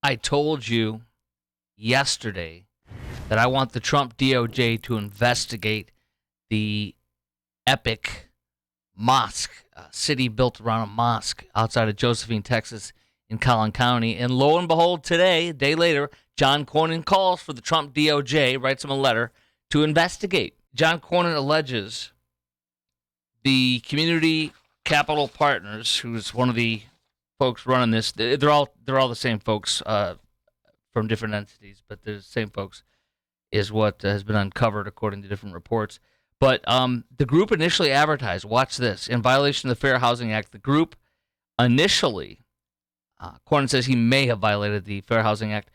I told you yesterday that I want the Trump DOJ to investigate the EPIC mosque, a city built around a mosque outside of Josephine, Texas, in Collin County. And lo and behold, today, a day later, John Cornyn calls for the Trump DOJ, writes him a letter, to investigate. John Cornyn alleges the Community Capital Partners, who's one of the folks running this, they're all the same folks from different entities, but they're the same folks, is what has been uncovered according to different reports. But the group initially advertised, watch this, in violation of the Fair Housing Act. The group initially, Cornyn says he may have violated the Fair Housing Act.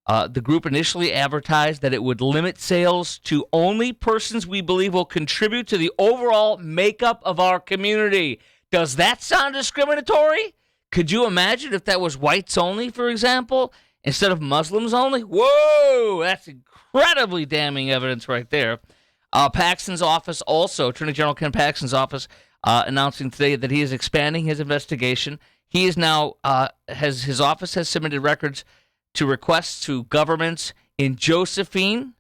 The group initially advertised that it would limit sales to only persons we believe will contribute to the overall makeup of our community. Does that sound discriminatory? Could you imagine if that was whites only, for example, instead of Muslims only? Whoa, that's incredibly damning evidence right there. Paxton's office also, Attorney General Ken Paxton's office, announcing today that he is expanding his investigation. He is now, his office has submitted records to requests to governments in Josephine,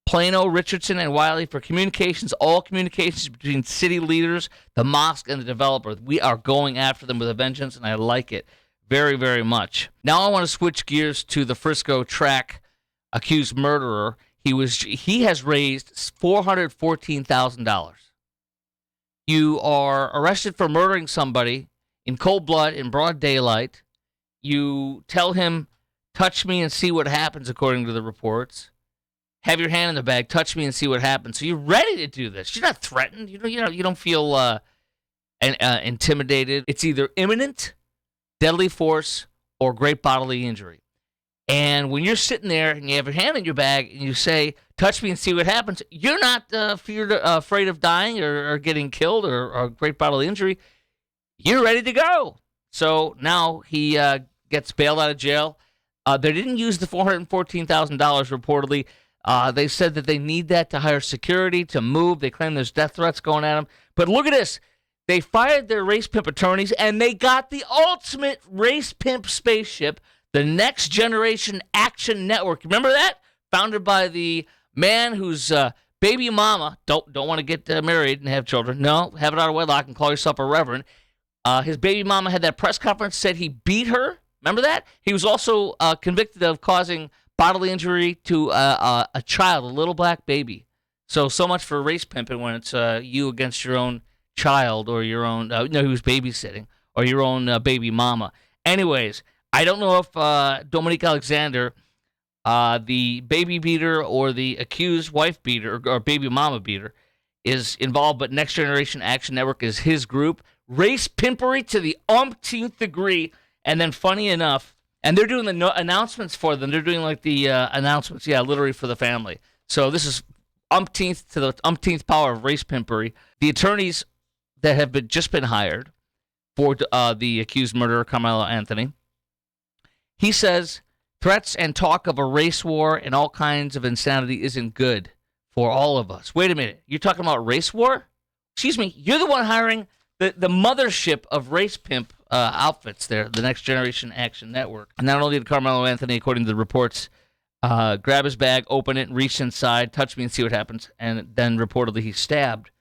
Plano, Richardson, and Wiley for communications, all communications between city leaders, the mosque, and the developer. We are going after them with a vengeance, and I like it very, very much. Now I want to switch gears to the Frisco track accused murderer. He has raised $414,000. You are arrested for murdering somebody in cold blood, in broad daylight. You tell him, touch me and see what happens, according to the reports. Have your hand in the bag, touch me and see what happens. So you're ready to do this. You're not threatened. You don't feel intimidated. It's either imminent, deadly force, or great bodily injury. And when you're sitting there and you have your hand in your bag and you say, touch me and see what happens, you're not afraid of dying or getting killed or great bodily injury. You're ready to go. So now he gets bailed out of jail. They didn't use the $414,000 reportedly. They said that they need that to hire security, to move. They claim there's death threats going at them. But look at this. They fired their race pimp attorneys, and they got the ultimate race pimp spaceship, the Next Generation Action Network. Remember that? Founded by the man whose baby mama don't want to get married and have children. No, have it out of wedlock and call yourself a reverend. His baby mama had that press conference, said he beat her. Remember that? He was also convicted of causing bodily injury to a child, a little black baby. So much for race pimping when it's you against your own child or your own, who's babysitting, or your own baby mama. Anyways, I don't know if Dominique Alexander, the baby beater or the accused wife beater or baby mama beater, is involved, but Next Generation Action Network is his group. Race pimpery to the umpteenth degree. And then funny enough, and they're doing the announcements for them. They're doing like the announcements, literally for the family. So this is umpteenth to the umpteenth power of race pimpery. The attorneys that have just been hired for the accused murderer, Carmelo Anthony, he says threats and talk of a race war and all kinds of insanity isn't good for all of us. Wait a minute. You're talking about race war? Excuse me. You're the one hiring the mothership of race pimp outfits there, the Next Generation Action Network. And not only did Carmelo Anthony, according to the reports, grab his bag, open it, and reach inside, touch me and see what happens, and then reportedly he stabbed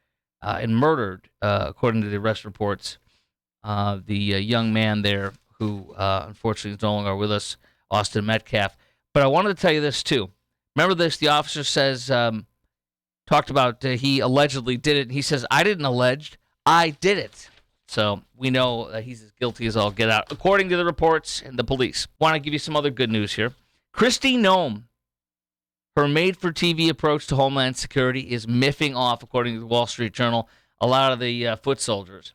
and murdered, according to the arrest reports, the young man there who unfortunately is no longer with us, Austin Metcalf. But I wanted to tell you this too. Remember this, the officer says, talked about he allegedly did it, and he says, I didn't allege, I did it. So we know he's as guilty as all get out, according to the reports and the police. Want to give you some other good news here. Kristi Noem, her made-for-TV approach to Homeland Security is miffing off, according to the Wall Street Journal, a lot of the foot soldiers.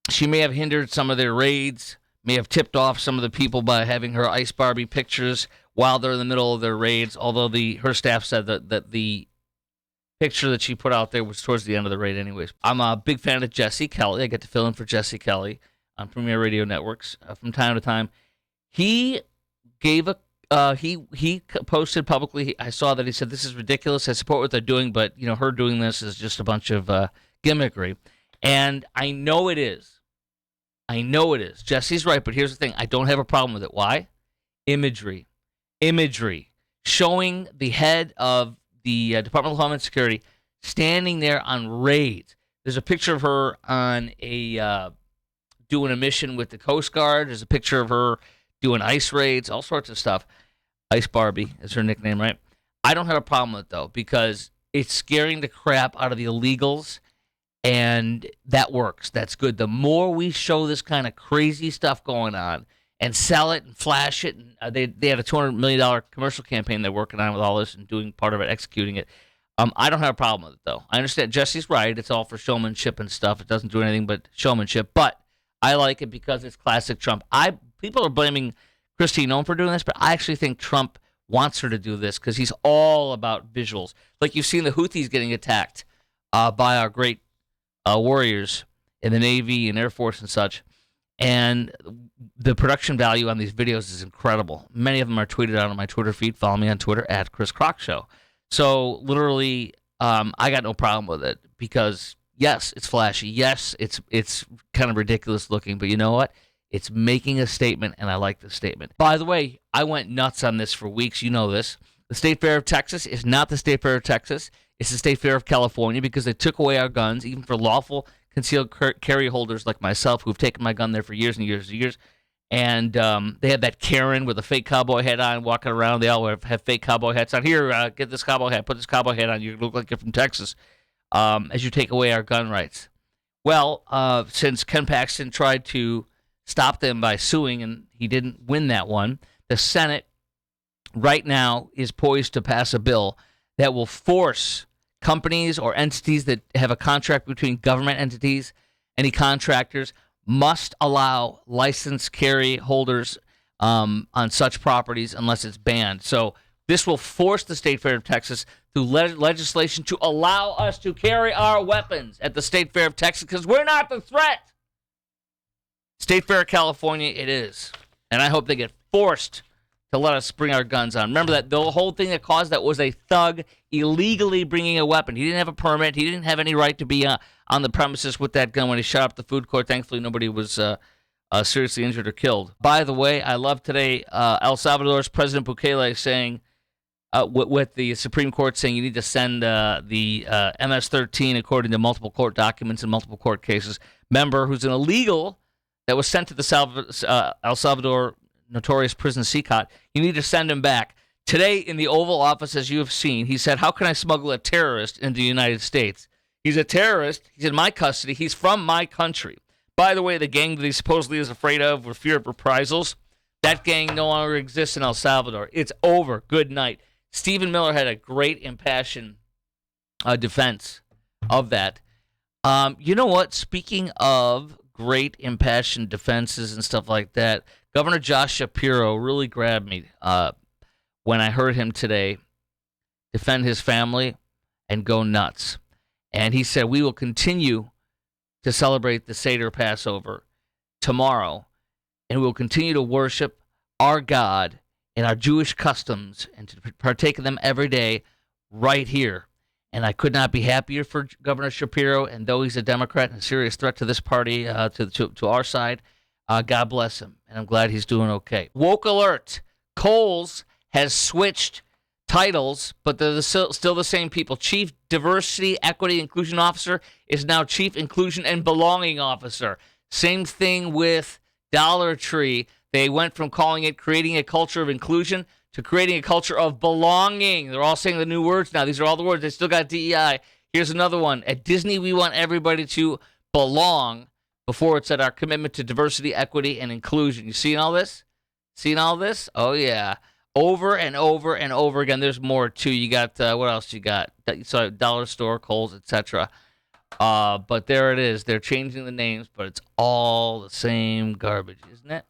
She may have hindered some of their raids, may have tipped off some of the people by having her Ice Barbie pictures while they're in the middle of their raids, although her staff said that the picture that she put out there was towards the end of the raid anyways. I'm a big fan of Jesse Kelly. I get to fill in for Jesse Kelly on Premier Radio Networks from time to time. He gave he posted publicly, I saw that he said, this is ridiculous. I support what they're doing, but her doing this is just a bunch of gimmickry. And I know it is. I know it is. Jesse's right, but here's the thing. I don't have a problem with it. Why? Imagery. Showing the head of the Department of Homeland Security standing there on raids. There's a picture of her on doing a mission with the Coast Guard. There's a picture of her doing ice raids, all sorts of stuff. Ice Barbie is her nickname, right? I don't have a problem with it, though, because it's scaring the crap out of the illegals, and that works. That's good. The more we show this kind of crazy stuff going on and sell it and flash it, and they had a $200 million commercial campaign they're working on with all this and doing part of it, executing it. I don't have a problem with it, though. I understand Jesse's right. It's all for showmanship and stuff. It doesn't do anything but showmanship, but I like it because it's classic Trump. People are blaming Kristi Noem for doing this, but I actually think Trump wants her to do this because he's all about visuals. Like you've seen the Houthis getting attacked by our great warriors in the Navy and Air Force and such. And the production value on these videos is incredible. Many of them are tweeted out on my Twitter feed. Follow me on Twitter at Chris Croc Show. So literally, I got no problem with it because, yes, it's flashy. Yes, it's kind of ridiculous looking. But you know what? It's making a statement, and I like the statement. By the way, I went nuts on this for weeks. You know this. The State Fair of Texas is not the State Fair of Texas. It's the State Fair of California because they took away our guns, even for lawful concealed carry holders like myself who've taken my gun there for years and years and years. And they had that Karen with a fake cowboy hat on walking around. They all have fake cowboy hats on. Here, get this cowboy hat. Put this cowboy hat on. You look like you're from Texas as you take away our gun rights. Well, since Ken Paxton tried to stop them by suing, and he didn't win that one, the Senate right now is poised to pass a bill that will force companies or entities that have a contract between government entities, any contractors, must allow licensed carry holders on such properties unless it's banned. So this will force the State Fair of Texas through legislation to allow us to carry our weapons at the State Fair of Texas because we're not the threat. State Fair of California, it is. And I hope they get forced to let us bring our guns on. Remember that the whole thing that caused that was a thug illegally bringing a weapon. He didn't have a permit. He didn't have any right to be on the premises with that gun when he shot up the food court. Thankfully, nobody was seriously injured or killed. By the way, I love today El Salvador's President Bukele saying, with the Supreme Court saying you need to send the MS-13 according to multiple court documents and multiple court cases member who's an illegal that was sent to the El Salvador notorious prison CCOT. You need to send him back. Today in the Oval Office, as you have seen, he said, how can I smuggle a terrorist into the United States? He's a terrorist. He's in my custody. He's from my country. By the way, the gang that he supposedly is afraid of with fear of reprisals, that gang no longer exists in El Salvador. It's over. Good night. Stephen Miller had a great impassioned defense of that. You know what? Speaking of great impassioned defenses and stuff like that, Governor Josh Shapiro really grabbed me when I heard him today defend his family and go nuts. And he said, we will continue to celebrate the Seder Passover tomorrow, and we will continue to worship our God and our Jewish customs and to partake of them every day right here. And I could not be happier for Governor Shapiro, and though he's a Democrat and a serious threat to this party, to our side, God bless him, and I'm glad he's doing okay. Woke alert. Kohl's has switched titles, but they're still the same people. Chief Diversity, Equity, Inclusion Officer is now Chief Inclusion and Belonging Officer. Same thing with Dollar Tree. They went from calling it Creating a Culture of Inclusion to Creating a Culture of Belonging. They're all saying the new words now. These are all the words. They still got DEI. Here's another one. At Disney, we want everybody to belong. Before it said our commitment to diversity, equity, and inclusion. You seeing all this? Seeing all this? Oh, yeah. Over and over and over again. There's more, too. You got, what else you got? So Dollar Store, Kohl's, etc. But there it is. They're changing the names, but it's all the same garbage, isn't it?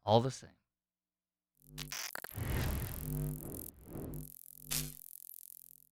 All the same.